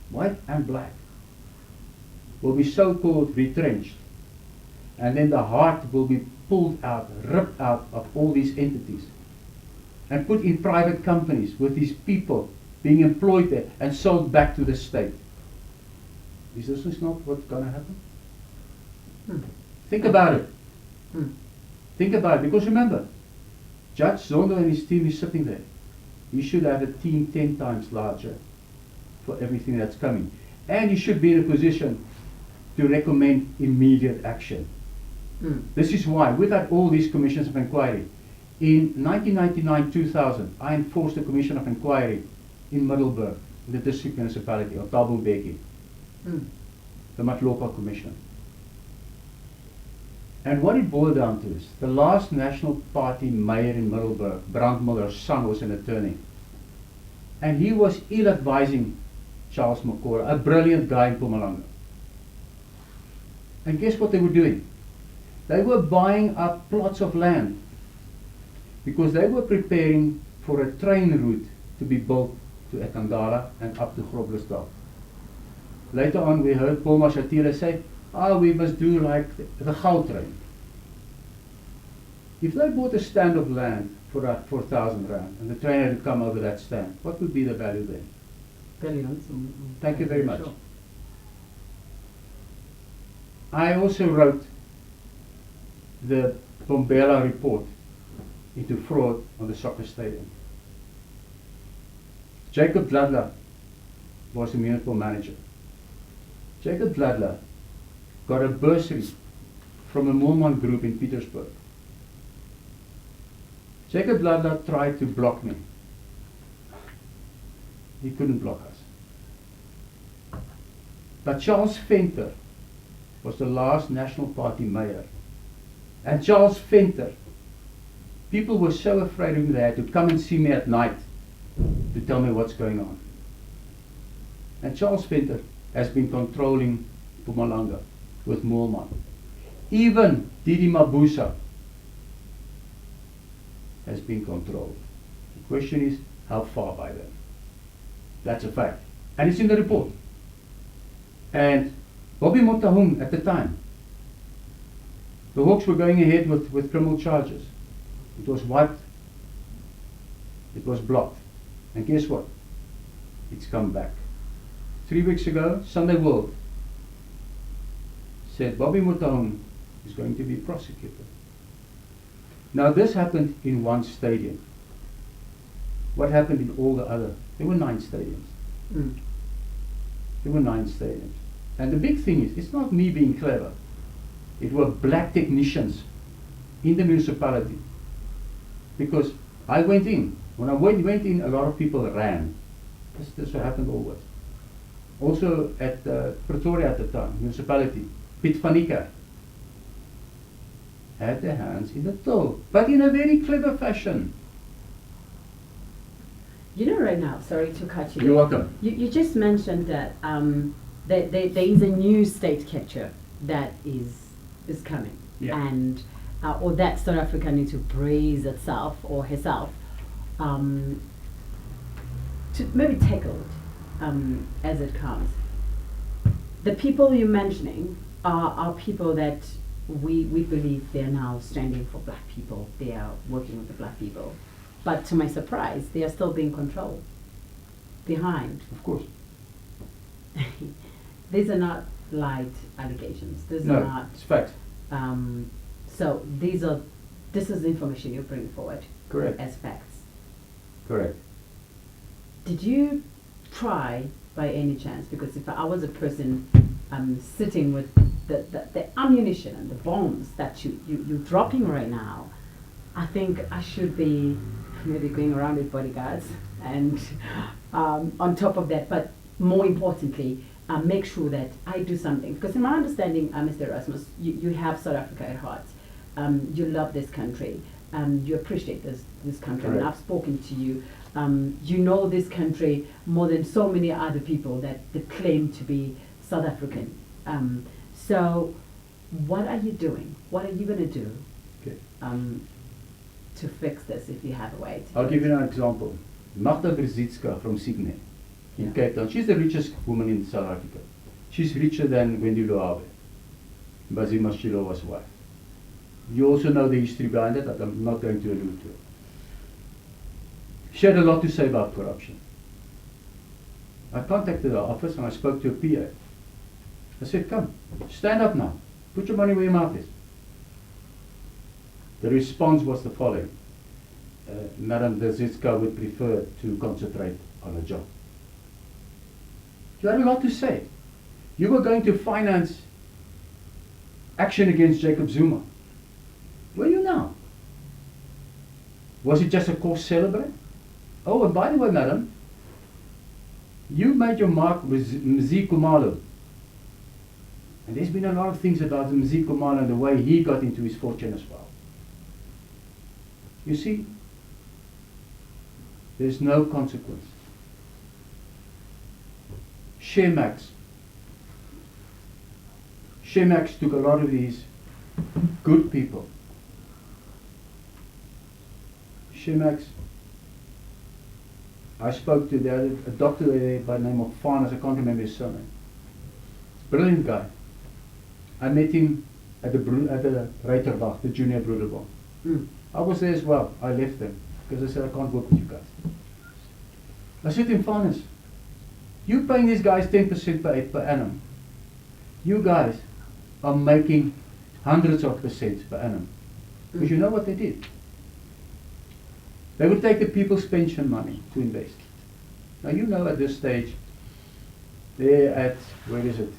white and black, will be so-called retrenched? And then the heart will be pulled out, ripped out of all these entities and put in private companies with these people being employed there and sold back to the state. Is this not what's going to happen? Think about it. Think about it. Because remember, Judge Zondo and his team is sitting there. You should have a team 10 times larger for everything that's coming. And you should be in a position to recommend immediate action. This is why, without all these commissions of inquiry, in 1999-2000, I enforced a commission of inquiry in Middelburg, in the district municipality of Thabo Mbeki, the Matlopa Commission. And what it boiled down to is, the last National Party mayor in Middelburg, Brandmuller's son, was an attorney. And he was ill-advising Charles Makora, a brilliant guy in Mpumalanga. And guess what they were doing? They were buying up plots of land because they were preparing for a train route to be built to Ekangala and up to Groblersdal. Later on we heard Paul Mashatile say, we must do like the Gautrain. If they bought a stand of land for 1,000 rand and the train had to come over that stand, what would be the value then? Billions. Thank you very much. Sure. I also wrote the Bombela report into fraud on the soccer stadium. Jacob Dladla was the municipal manager. Jacob Dladla got a bursary from a Moorman group in Petersburg. Jacob Dladla tried to block me. He couldn't block us. But Charles Venter was the last National Party mayor. And Charles Venter, people were so afraid of him they had to come and see me at night to tell me what's going on. And Charles Venter has been controlling Mpumalanga with Moorman. Even Didi Mabuza has been controlled. The question is, how far by then? That's a fact. And it's in the report. And Bobby Motahung at the time, the Hawks were going ahead with criminal charges. It was wiped. It was blocked. And guess what? It's come back. 3 weeks ago, Sunday World said Bobby Motahung is going to be prosecuted. Now this happened in one stadium. What happened in all the other? There were 9 stadiums. There were 9 stadiums. And the big thing is, it's not me being clever. It were black technicians in the municipality. Because I went in. When I went in, a lot of people ran. This what happened always. also at Pretoria at the time, municipality, Piet van Niekerk, had their hands in the till, but in a very clever fashion. You know, right now, sorry to cut you. You're welcome. You just mentioned that there is a new state capture that is coming, Yeah. and or that South Africa needs to brace itself or herself to maybe tackle it as it comes. The people you're mentioning are people that we believe they're now standing for black people. They are working with the black people. But to my surprise, they are still being controlled behind. Of course. These are not light allegations. These No, are not. it's fact. So this is information you bring forward Correct. as facts. Correct. Did you try by any chance? Because if I was a person sitting with the ammunition and the bombs that you're dropping right now, I think I should be maybe going around with bodyguards and on top of that, but more importantly, make sure that I do something. Because in my understanding, Mr. Erasmus, you have South Africa at heart. You love this country. You appreciate this country. And Correct. I've spoken to you. You know this country more than so many other people that claim to be South African. So what are you doing? What are you going to do Okay. to fix this if you have a way to I'll do give it? you an example. Magda Brzezinska from Sydney, in Yeah. Cape Town. She's the richest woman in South Africa. She's richer than Wendy Luave, Bazi Mashilowa's wife. You also know the history behind it that I'm not going to allude to. She had a lot to say about corruption. I contacted her office and I spoke to her PA. I said, come, stand up now. Put your money where your mouth is. The response was the following. Madam Brzezinska would prefer to concentrate on a job. You had a lot to say. You were going to finance action against Jacob Zuma. Where are you now? Was it just a cause celebrate? Oh, and by the way, madam, you made your mark with Mzi Kumalo. And there's been a lot of things about Mzi Kumalo and the way he got into his fortune as well. You see, there's no consequence. Shemax took a lot of these good people. Shemax, I spoke to a doctor there by the name of Farnes, I can't remember his surname. Brilliant guy. I met him at the Reiterbach, the junior Broederbond. Mm. I was there as well. I left them because I said I can't work with you guys. I said to him, Farnes, you paying these guys 10% per annum. You guys are making hundreds of percents per annum. Because you know what they did? They would take the people's pension money to invest. Now you know at this stage, there at, where is it?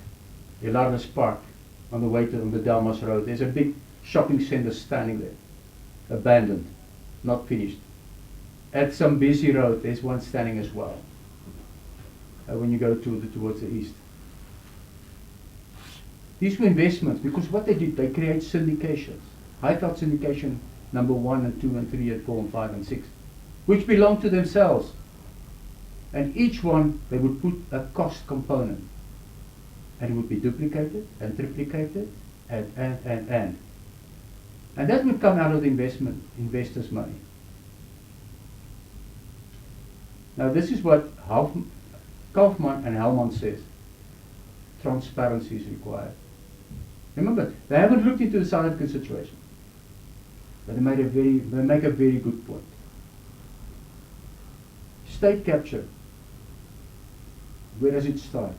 Elardus Park, on the way to the Delmas Road, there's a big shopping center standing there, abandoned, not finished. At some busy road, there's one standing as well, when you go towards the east. These were investments, because what they did, they create syndications. Highveld syndication number 1 and 2 and 3 and 4 and 5 and 6, which belong to themselves. And each one, they would put a cost component. And it would be duplicated and triplicated and. And that would come out of the investors' money. Now this is what Kaufman and Hellman says. Transparency is required. Remember, they haven't looked into the South African situation. But they make a very good point. State capture. Where does it start?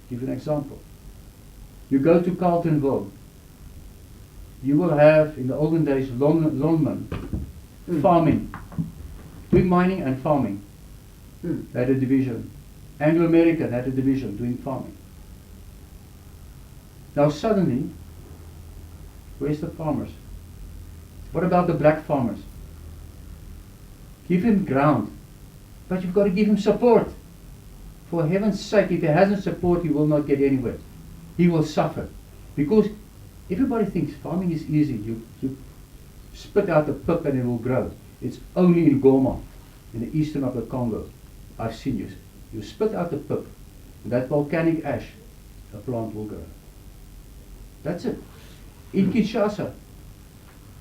Give you an example. You go to Carltonville. You will have, in the olden days, longmen, farming, doing mining and farming. They had a division. Anglo-American had a division doing farming. Now suddenly, where's the farmers? What about the black farmers? Give him ground, but you've got to give him support for heaven's sake, if he hasn't support, he will not get anywhere. He will suffer. Because everybody thinks farming is easy. You spit out the pip and it will grow. It's only in Goma, in the eastern of the Congo. I've seen you. You spit out the pip, and that volcanic ash, a plant will grow. That's it. In Kinshasa,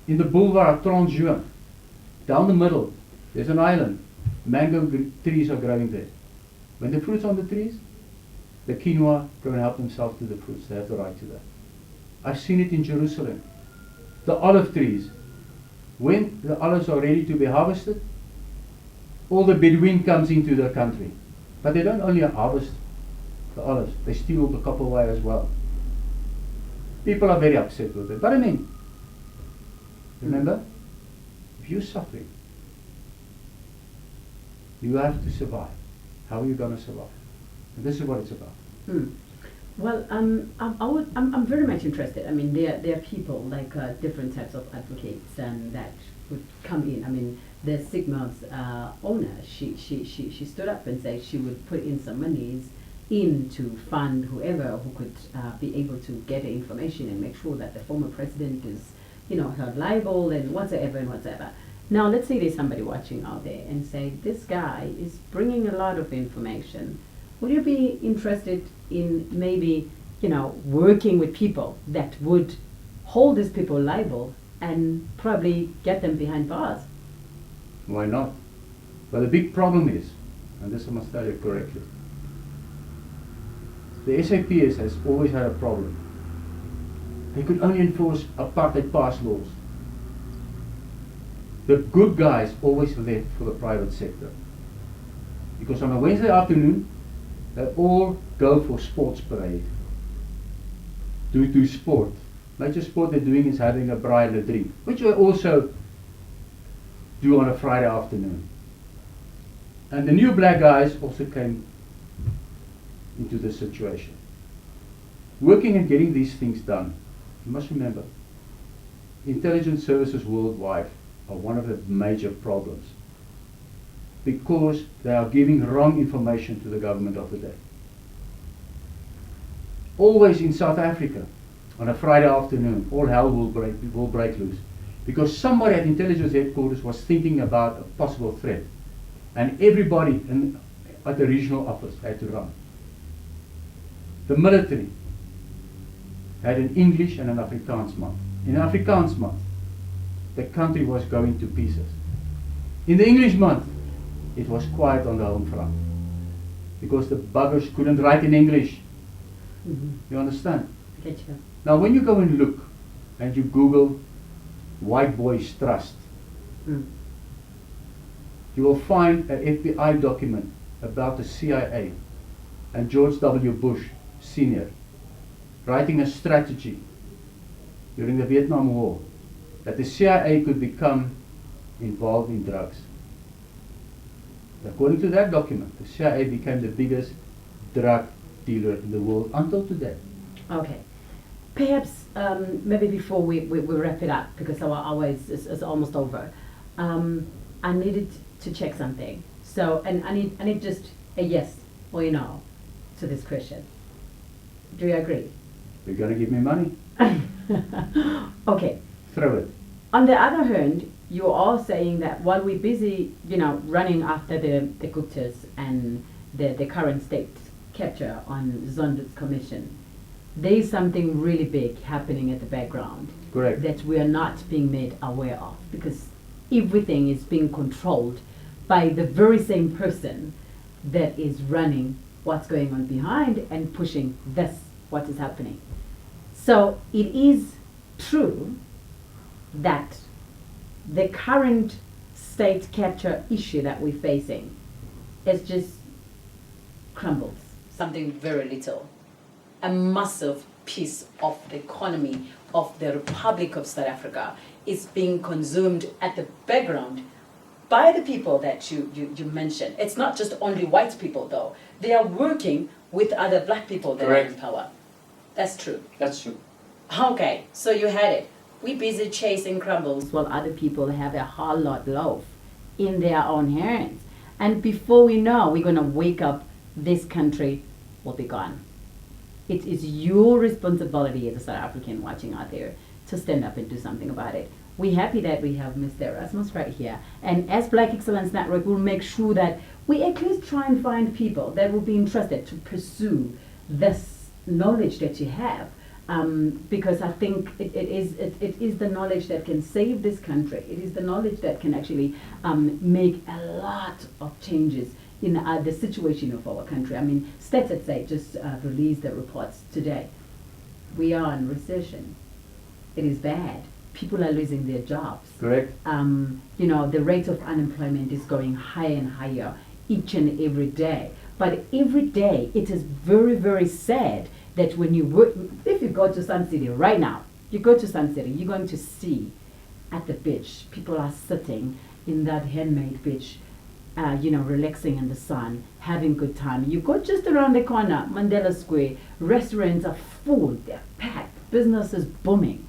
in the boulevard of Transjuin, down the middle, there's an island. Mango trees are growing there. When the fruit's on the trees, the quinoa go and help themselves to the fruits. They have the right to that. I've seen it in Jerusalem. The olive trees, when the olives are ready to be harvested, all the Bedouin comes into the country. But they don't only harvest the olives, they steal the copper wire as well. People are very upset with it. But I mean, remember, if you're suffering, you have to survive. How are you going to survive? And this is what it's about. Well, I'm very much interested. I mean, there are people like different types of advocates that would come in. I mean, the Sigma's owner, she stood up and said she would put in some monies in to fund whoever who could be able to get the information and make sure that the former president is, held liable and whatsoever and whatsoever. Now, let's say there's somebody watching out there and say, this guy is bringing a lot of information. Would you be interested in maybe, working with people that would hold these people liable and probably get them behind bars? Why not? But the big problem is, and this I must tell you correctly, the SAPS has always had a problem. They could only enforce apartheid pass laws. The good guys always left for the private sector. Because on a Wednesday afternoon, they all go for sports parade. To do sport. Major sport they're doing is having a braai and a drink, which we also do on a Friday afternoon. And the new black guys also came into this situation. Working and getting these things done, you must remember, intelligence services worldwide are one of the major problems because they are giving wrong information to the government of the day. Always in South Africa, on a Friday afternoon, all hell will break loose because somebody at intelligence headquarters was thinking about a possible threat and everybody at the regional office had to run. The military had an English and an Afrikaans month. In Afrikaans month, the country was going to pieces. In the English month, it was quiet on the home front because the buggers couldn't write in English. You understand? Get you. Now when you go and look and you Google White Boys Trust, you will find an FBI document about the CIA and George W. Bush Sr. writing a strategy during the Vietnam War that the CIA could become involved in drugs. According to that document, the CIA became the biggest drug dealer in the world until today. Okay. Perhaps maybe before we wrap it up, because our hour is almost over, I needed to check something. So, and I need just a yes or a no to this question. Do you agree? You're going to give me money? Okay. Throw it. On the other hand, you are saying that while we're busy, running after the Guptas and the current state capture on Zonder's commission, there is something really big happening at the background. Correct. That we are not being made aware of because everything is being controlled by the very same person that is running what's going on behind and pushing what is happening. So it is true that the current state capture issue that we're facing is just crumbles. Something very little. A massive piece of the economy of the Republic of South Africa is being consumed at the background by the people that you mentioned. It's not just only white people though. They are working with other black people that Correct. are in power. That's true. That's true. Okay, so you had it. We're busy chasing crumbles while other people have a whole lot loaf in their own hands. And before we know, we're going to wake up this country will be gone. It is your responsibility as a South African watching out there to stand up and do something about it. We're happy that we have Mr. Erasmus right here. And as Black Excellence Network, we'll make sure that we at least try and find people that will be interested to pursue this knowledge that you have. Because I think it is the knowledge that can save this country. It is the knowledge that can actually make a lot of changes in the situation of our country. I mean, Stats at Say just released the reports today. We are in recession. It is bad. People are losing their jobs. Correct. You know, the rate of unemployment is going higher and higher each and every day. But every day, it is very, very sad that when you work, if you go to Sun City right now, you go to Sun City, you're going to see at the beach, people are sitting in that handmade beach, you know, relaxing in the sun, having good time. You go just around the corner, Mandela Square, restaurants are full, they're packed, business is booming.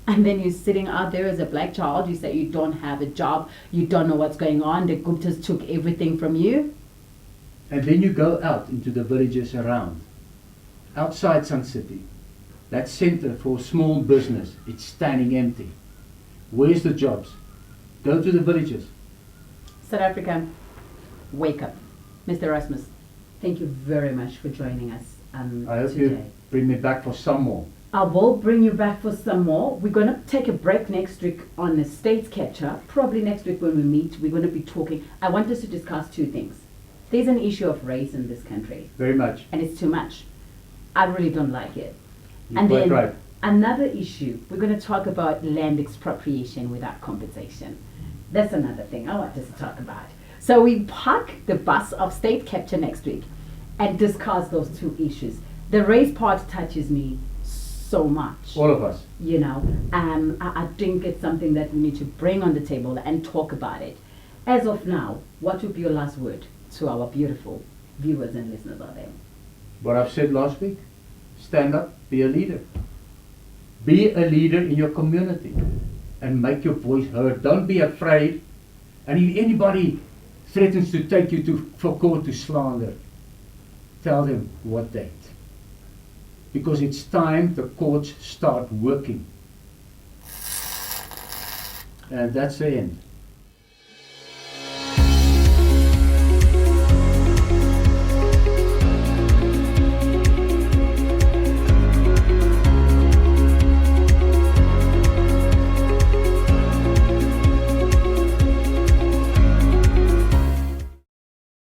And then you're sitting out there as a black child, you say you don't have a job, you don't know what's going on, the Guptas took everything from you. And then you go out into the villages around. Outside Sun City, that center for small business, it's standing empty. Where's the jobs? Go to the villages. South Africa, wake up. Mr. Erasmus, thank you very much for joining us I hope today. you bring me back for some more. I will bring you back for some more. We're going to take a break next week on the States Catcher. Probably next week when we meet, we're going to be talking. I want us to discuss two things. There's an issue of race in this country, Very much. and it's too much. I really don't like it. You're And quite then right. another issue, we're going to talk about land expropriation without compensation. That's another thing I want us to talk about. So we park the bus of state capture next week and discuss those two issues. The race part touches me so much. All of us. You know, I think it's something that we need to bring on the table and talk about it. As of now, what would be your last word to our beautiful viewers and listeners out there? What I've said last week, stand up, be a leader. Be a leader in your community and make your voice heard. Don't be afraid. And if anybody threatens to take you for court to slander, tell them what date. Because it's time the courts start working. And that's the end.